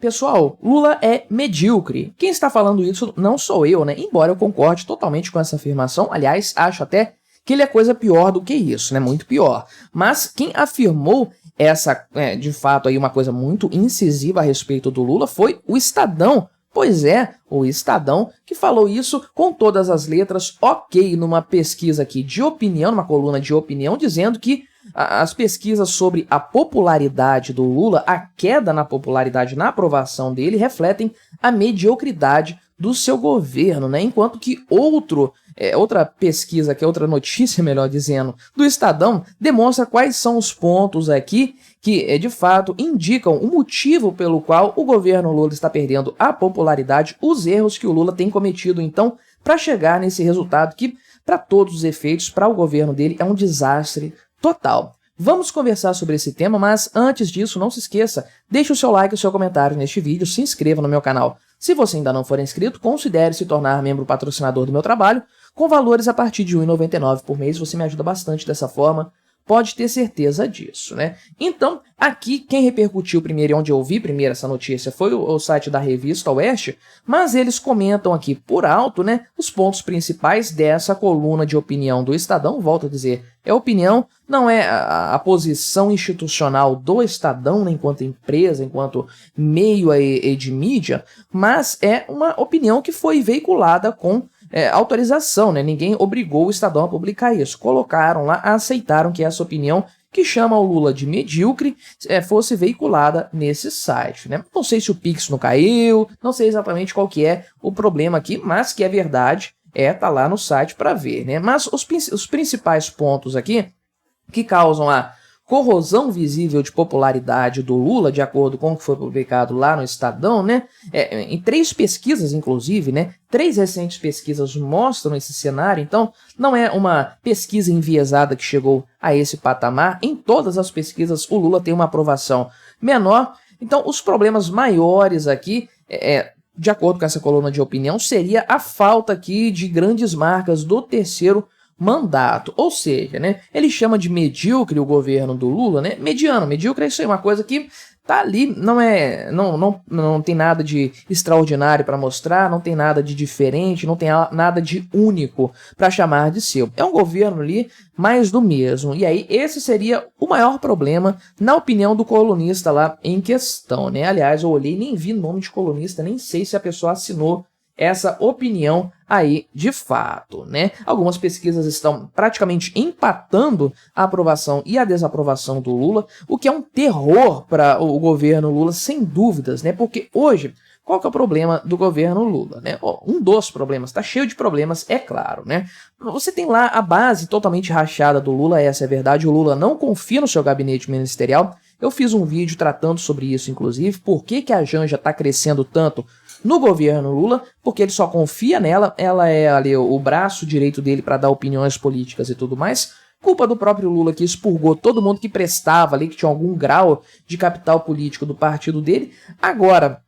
Pessoal, Lula é medíocre. Quem está falando isso não sou eu, né? Embora eu concorde totalmente com essa afirmação, aliás, acho até que ele é coisa pior do que isso, né? Muito pior. Mas quem afirmou essa, de fato, aí uma coisa muito incisiva a respeito do Lula foi o Estadão. Pois é, o Estadão que falou isso com todas as letras, ok, numa pesquisa aqui de opinião, numa coluna de opinião, dizendo que as pesquisas sobre a popularidade do Lula, a queda na popularidade, na aprovação dele, refletem a mediocridade do seu governo, né? Enquanto que outra pesquisa, que é outra notícia, melhor dizendo, do Estadão, demonstra quais são os pontos aqui que, de fato, indicam o motivo pelo qual o governo Lula está perdendo a popularidade, os erros que o Lula tem cometido, então, para chegar nesse resultado que, para todos os efeitos, para o governo dele, é um desastre total. Vamos conversar sobre esse tema, mas antes disso, não se esqueça, deixe o seu like e o seu comentário neste vídeo, se inscreva no meu canal. Se você ainda não for inscrito, considere se tornar membro patrocinador do meu trabalho, com valores a partir de R$ 1,99 por mês, você me ajuda bastante dessa forma, pode ter certeza disso, né? Então, aqui, quem repercutiu primeiro e onde eu vi primeiro essa notícia foi o site da Revista Oeste, mas eles comentam aqui por alto, né, os pontos principais dessa coluna de opinião do Estadão. Volto a dizer, é opinião, não é a posição institucional do Estadão, né, enquanto empresa, enquanto meio aí de mídia, mas é uma opinião que foi veiculada com autorização, né? Ninguém obrigou o Estadão a publicar isso. Colocaram lá, aceitaram que essa opinião que chama o Lula de medíocre fosse veiculada nesse site, né? Não sei se o Pix não caiu, não sei exatamente qual que é o problema aqui, mas que é verdade, tá lá no site para ver, né? Mas os principais pontos aqui que causam a corrosão visível de popularidade do Lula, de acordo com o que foi publicado lá no Estadão, né? Em 3 pesquisas, inclusive, né? 3 recentes pesquisas mostram esse cenário, então não é uma pesquisa enviesada que chegou a esse patamar. Em todas as pesquisas, o Lula tem uma aprovação menor. Então, os problemas maiores aqui, de acordo com essa coluna de opinião, seria a falta aqui de grandes marcas do terceiro mandato, ou seja, né, ele chama de medíocre o governo do Lula, né, mediano, medíocre é isso aí, uma coisa que tá ali, não tem nada de extraordinário para mostrar, não tem nada de diferente, não tem nada de único para chamar de seu. É um governo ali mais do mesmo. E aí esse seria o maior problema na opinião do colunista lá em questão, né? Aliás, eu olhei, nem vi nome de colunista, nem sei se a pessoa assinou essa opinião aí de fato, né? Algumas pesquisas estão praticamente empatando a aprovação e a desaprovação do Lula, o que é um terror para o governo Lula, sem dúvidas, né? Porque hoje, qual que é o problema do governo Lula, né? Um dos problemas, tá cheio de problemas, é claro, né? Você tem lá a base totalmente rachada do Lula, essa é a verdade, o Lula não confia no seu gabinete ministerial. Eu fiz um vídeo tratando sobre isso, inclusive, por que a Janja está crescendo tanto no governo Lula, porque ele só confia nela, ela é ali o braço direito dele para dar opiniões políticas e tudo mais. Culpa do próprio Lula, que expurgou todo mundo que prestava ali, que tinha algum grau de capital político do partido dele. Agora,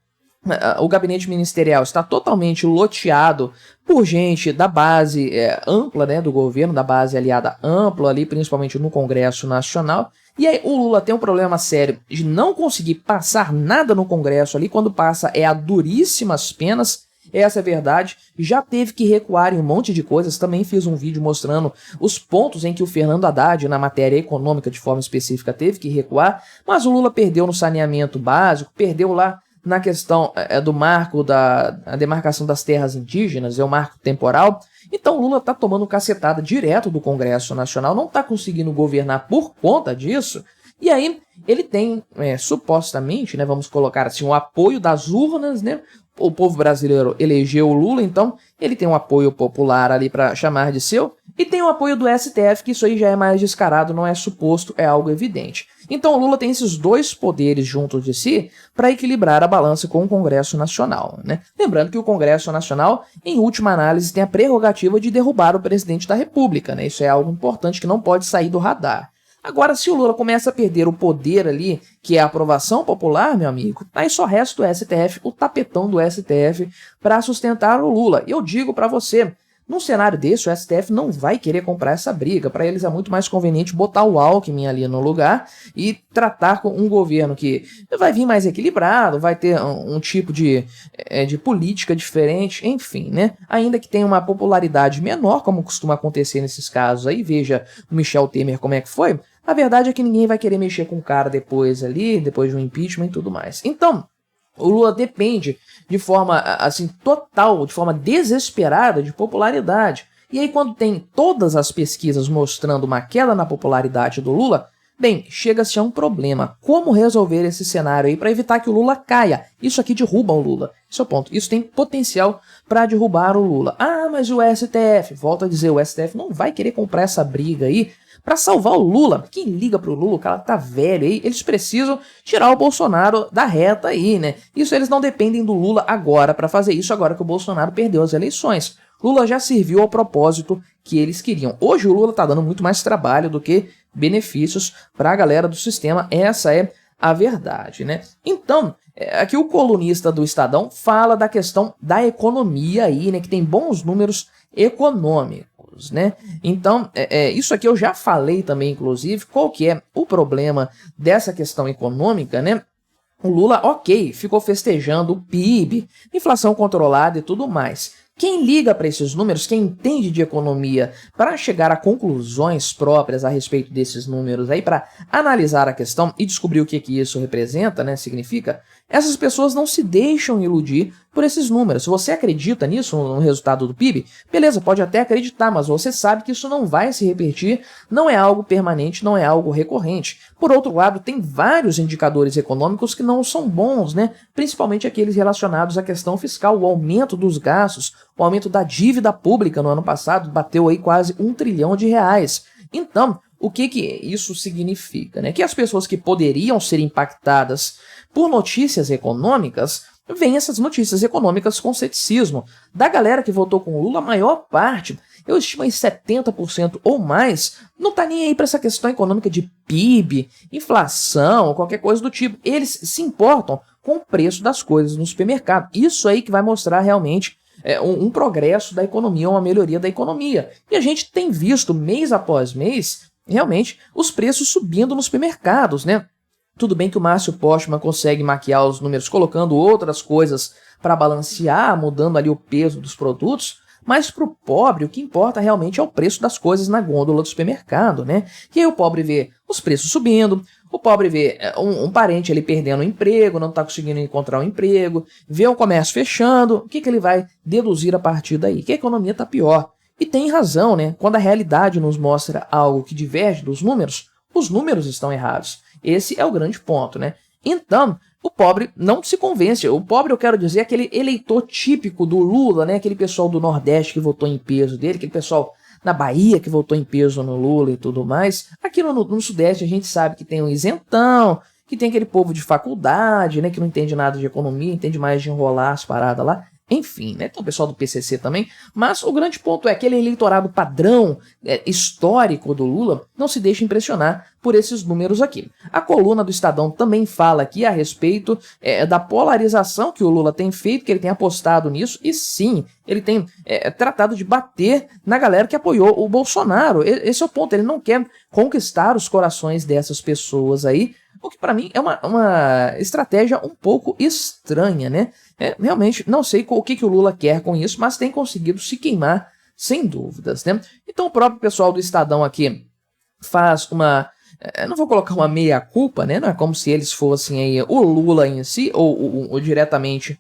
o gabinete ministerial está totalmente loteado por gente da base ampla, né, do governo, da base aliada ampla ali, principalmente no Congresso Nacional. E aí o Lula tem um problema sério de não conseguir passar nada no Congresso ali, quando passa a duríssimas penas, essa é a verdade. Já teve que recuar em um monte de coisas, também fiz um vídeo mostrando os pontos em que o Fernando Haddad, na matéria econômica de forma específica, teve que recuar, mas o Lula perdeu no saneamento básico, perdeu lá na questão do marco da demarcação das terras indígenas, é o marco temporal. Então o Lula está tomando cacetada direto do Congresso Nacional, não está conseguindo governar por conta disso, e aí ele tem, supostamente, né, vamos colocar assim, o apoio das urnas, né? O povo brasileiro elegeu o Lula, então ele tem um apoio popular ali para chamar de seu, e tem o apoio do STF, que isso aí já é mais descarado, não é suposto, é algo evidente. Então o Lula tem esses dois poderes junto de si para equilibrar a balança com o Congresso Nacional, né? Lembrando que o Congresso Nacional, em última análise, tem a prerrogativa de derrubar o presidente da República, né? Isso é algo importante que não pode sair do radar. Agora, se o Lula começa a perder o poder ali, que é a aprovação popular, meu amigo, aí só resta o STF, o tapetão do STF, para sustentar o Lula. E eu digo para você, Num cenário desse, o STF não vai querer comprar essa briga. Para eles é muito mais conveniente botar o Alckmin ali no lugar e tratar com um governo que vai vir mais equilibrado, vai ter um tipo de política diferente, enfim, né? Ainda que tenha uma popularidade menor, como costuma acontecer nesses casos aí, veja o Michel Temer como é que foi, a verdade é que ninguém vai querer mexer com o cara depois de um impeachment e tudo mais. Então, o Lula depende de forma assim total, de forma desesperada de popularidade. E aí quando tem todas as pesquisas mostrando uma queda na popularidade do Lula, bem, chega-se a um problema. Como resolver esse cenário aí para evitar que o Lula caia? Isso aqui derruba o Lula. Esse é o ponto. Isso tem potencial para derrubar o Lula. Ah, mas o STF, volto a dizer, o STF não vai querer comprar essa briga aí para salvar o Lula. Quem liga pro Lula, o cara tá velho aí, eles precisam tirar o Bolsonaro da reta aí, né? Isso eles não dependem do Lula agora para fazer isso, agora que o Bolsonaro perdeu as eleições. Lula já serviu ao propósito que eles queriam. Hoje o Lula tá dando muito mais trabalho do que benefícios para a galera do sistema, essa é a verdade, né? Então, aqui o colunista do Estadão fala da questão da economia aí, né, que tem bons números econômicos, né? Então, isso aqui eu já falei também, inclusive, qual que é o problema dessa questão econômica, né? O Lula, ok, ficou festejando o PIB, inflação controlada e tudo mais. Quem liga para esses números, quem entende de economia, para chegar a conclusões próprias a respeito desses números aí, para analisar a questão e descobrir o que isso representa, né, significa, essas pessoas não se deixam iludir por esses números. Se você acredita nisso, no resultado do PIB, beleza, pode até acreditar, mas você sabe que isso não vai se repetir, não é algo permanente, não é algo recorrente. Por outro lado, tem vários indicadores econômicos que não são bons, né? Principalmente aqueles relacionados à questão fiscal, o aumento dos gastos, o aumento da dívida pública no ano passado bateu aí quase R$1 trilhão. Então, o que isso significa, né? Que as pessoas que poderiam ser impactadas por notícias econômicas, veem essas notícias econômicas com ceticismo. Da galera que votou com o Lula, a maior parte, eu estimo aí 70% ou mais, não tá nem aí para essa questão econômica de PIB, inflação, qualquer coisa do tipo. Eles se importam com o preço das coisas no supermercado. Isso aí que vai mostrar realmente um progresso da economia, uma melhoria da economia. E a gente tem visto, mês após mês, realmente, os preços subindo nos supermercados, né? Tudo bem que o Márcio Postman consegue maquiar os números colocando outras coisas para balancear, mudando ali o peso dos produtos, mas para o pobre o que importa realmente é o preço das coisas na gôndola do supermercado, né? E aí o pobre vê os preços subindo, o pobre vê um parente ali perdendo o emprego, não está conseguindo encontrar um emprego, vê o comércio fechando, o que ele vai deduzir a partir daí? Que a economia está pior. E tem razão, né? Quando a realidade nos mostra algo que diverge dos números, os números estão errados. Esse é o grande ponto, né? Então, o pobre não se convence. O pobre, eu quero dizer, é aquele eleitor típico do Lula, né? Aquele pessoal do Nordeste que votou em peso dele, aquele pessoal na Bahia que votou em peso no Lula e tudo mais. Aqui no Sudeste a gente sabe que tem um isentão, que tem aquele povo de faculdade, né? Que não entende nada de economia, entende mais de enrolar as paradas lá. Enfim, né? Tem o pessoal do PCC também, mas o grande ponto é que aquele eleitorado padrão histórico do Lula não se deixa impressionar por esses números aqui. A coluna do Estadão também fala aqui a respeito da polarização que o Lula tem feito, que ele tem apostado nisso, e sim, ele tem tratado de bater na galera que apoiou o Bolsonaro. Esse é o ponto, ele não quer conquistar os corações dessas pessoas aí, o que para mim é uma estratégia um pouco estranha, né? Realmente não sei o que o Lula quer com isso, mas tem conseguido se queimar sem dúvidas, né? Então o próprio pessoal do Estadão aqui faz não vou colocar uma meia-culpa, né? Não é como se eles fossem aí o Lula em si, ou diretamente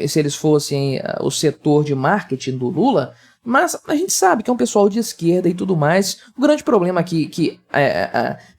se eles fossem o setor de marketing do Lula, mas a gente sabe que é um pessoal de esquerda e tudo mais. O grande problema aqui que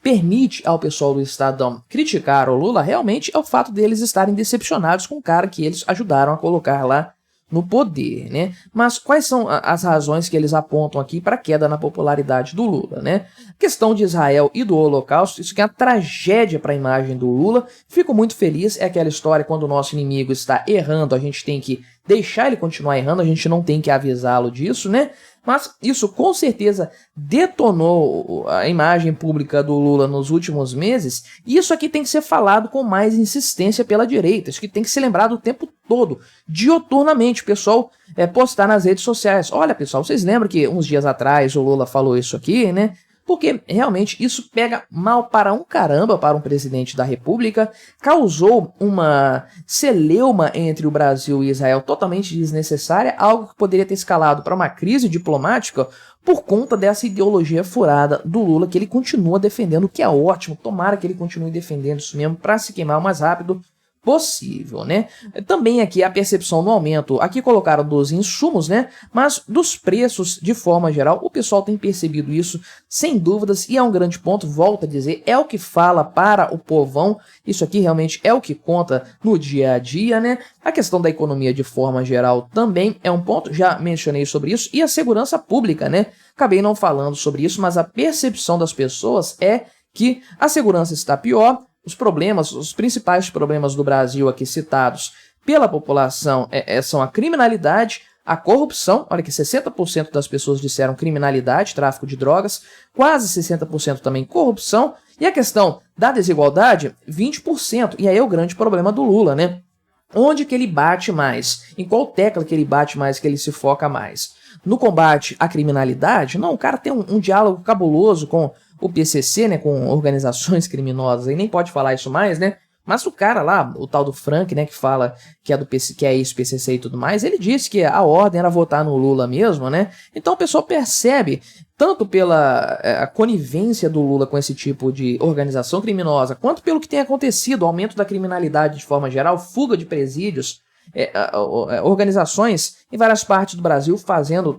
permite ao pessoal do Estadão criticar o Lula realmente é o fato deles estarem decepcionados com o cara que eles ajudaram a colocar lá no poder, né? Mas quais são as razões que eles apontam aqui para a queda na popularidade do Lula, né? A questão de Israel e do Holocausto, isso que é uma tragédia para a imagem do Lula. Fico muito feliz, é aquela história, quando o nosso inimigo está errando, a gente tem que deixar ele continuar errando, a gente não tem que avisá-lo disso, né? Mas isso com certeza detonou a imagem pública do Lula nos últimos meses, e isso aqui tem que ser falado com mais insistência pela direita, isso que tem que ser lembrado o tempo todo, dioturnamente, o pessoal postar nas redes sociais. Olha, pessoal, vocês lembram que uns dias atrás o Lula falou isso aqui, né? Porque realmente isso pega mal para um caramba para um presidente da República, causou uma celeuma entre o Brasil e Israel totalmente desnecessária, algo que poderia ter escalado para uma crise diplomática por conta dessa ideologia furada do Lula que ele continua defendendo, o que é ótimo, tomara que ele continue defendendo isso mesmo para se queimar o mais rápido possível, né? Também aqui a percepção no aumento, aqui colocaram dos insumos, né? Mas dos preços de forma geral, o pessoal tem percebido isso sem dúvidas e é um grande ponto, volto a dizer, é o que fala para o povão, isso aqui realmente é o que conta no dia a dia, né? A questão da economia de forma geral também é um ponto, já mencionei sobre isso, e a segurança pública, né? Acabei não falando sobre isso, mas a percepção das pessoas é que a segurança está pior. Os problemas, os principais problemas do Brasil aqui citados pela população são a criminalidade, a corrupção, olha que 60% das pessoas disseram criminalidade, tráfico de drogas, quase 60% também corrupção, e a questão da desigualdade, 20%, e aí é o grande problema do Lula, né? Onde que ele bate mais? Em qual tecla que ele bate mais, que ele se foca mais? No combate à criminalidade? Não, o cara tem um diálogo cabuloso com o PCC, né, com organizações criminosas, e nem pode falar isso mais, né? Mas o cara lá, o tal do Frank, né, que fala que é do PC, que é isso, PCC e tudo mais, ele disse que a ordem era votar no Lula mesmo, né? Então o pessoal percebe, tanto pela a conivência do Lula com esse tipo de organização criminosa, quanto pelo que tem acontecido, o aumento da criminalidade de forma geral, fuga de presídios, organizações em várias partes do Brasil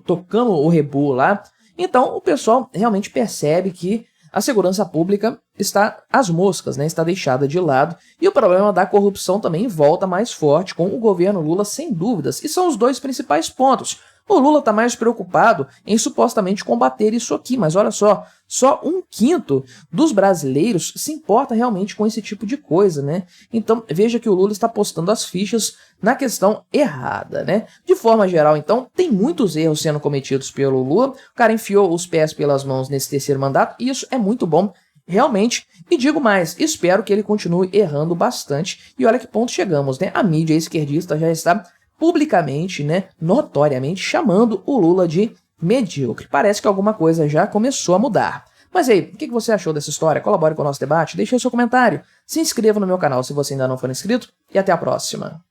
tocando o rebu lá. Então o pessoal realmente percebe que a segurança pública está às moscas, né? Está deixada de lado, e o problema da corrupção também volta mais forte com o governo Lula, sem dúvidas, e são os dois principais pontos. O Lula está mais preocupado em supostamente combater isso aqui, mas olha só 1/5 dos brasileiros se importa realmente com esse tipo de coisa, né? Então veja que o Lula está postando as fichas na questão errada, né? De forma geral, então, tem muitos erros sendo cometidos pelo Lula, o cara enfiou os pés pelas mãos nesse terceiro mandato, e isso é muito bom, realmente, e digo mais, espero que ele continue errando bastante, e olha que ponto chegamos, né? A mídia esquerdista já está publicamente, né, notoriamente, chamando o Lula de medíocre. Parece que alguma coisa já começou a mudar. Mas aí, o que você achou dessa história? Colabore com o nosso debate, deixe o seu comentário, se inscreva no meu canal se você ainda não for inscrito, e até a próxima.